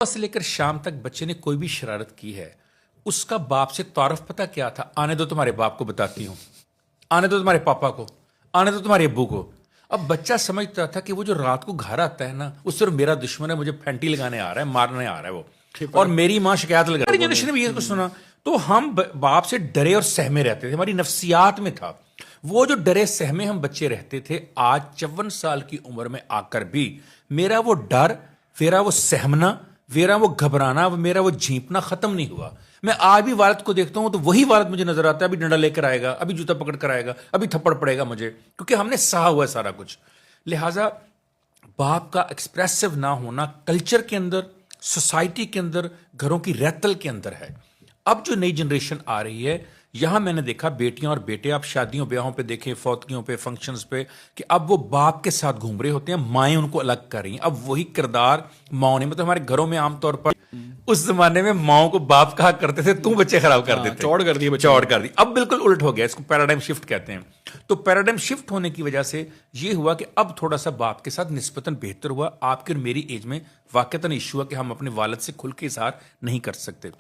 सुबह से लेकर शाम तक बच्चे ने कोई भी शरारत की है, उसका बाप से तारुफ पता क्या था? आने दो तुम्हारे बाप को बताती हूँ, आने दो तुम्हारे पापा को, आने दो तुम्हारे अब्बू को। अब बच्चा समझता था कि वो जो रात को घर आता है ना, वो सिर्फ मेरा दुश्मन है, मुझे फैंटी लगाने आ रहा है, मारने आ रहा है वो, और मेरी माँ शिकायत लगा रही। जनरेशन ने भी ये कुछ सुना तो हम बाप से डरे और सहमे रहते थे, हमारी नफ्सियात में था वो जो डरे सहमे हम बच्चे रहते थे। आज 54 साल की उम्र में आकर भी मेरा वो डर, मेरा वो सहमना, मेरा वो घबराना, मेरा वो झींपना खत्म नहीं हुआ। मैं आज भी वालिद को देखता हूं तो वही वालिद मुझे नजर आता है, अभी डंडा लेकर आएगा, अभी जूता पकड़ कर आएगा, अभी थप्पड़ पड़ेगा मुझे, क्योंकि हमने सहा हुआ है सारा कुछ। लिहाजा बाप का एक्सप्रेसिव ना होना कल्चर के अंदर, सोसाइटी के अंदर, घरों की रहतल के अंदर है। अब जो नई जनरेशन आ रही है, यहां मैंने देखा बेटियां और बेटे, आप शादियों ब्याहों पे देखें, फौतगियों पे, फंक्शंस पे, कि अब वो बाप के साथ घूम रहे होते हैं, माएं उनको अलग कर रही हैं। अब वही किरदार माओ ने, मतलब हमारे घरों में आमतौर पर उस जमाने में माओ को बाप कहा करते थे, तू बच्चे खराब कर देते, चौड़ कर दिए, चौड़ कर दी। अब बिल्कुल उल्ट हो गया, इसको पैराडाइम शिफ्ट कहते हैं। तो पैराडाइम शिफ्ट होने की वजह से ये हुआ कि अब थोड़ा सा बाप के साथ निस्बतन बेहतर हुआ। आपकी और मेरी एज में वाकईतन इशू हुआ कि हम अपने वालिद से खुल के इजहार नहीं कर सकते।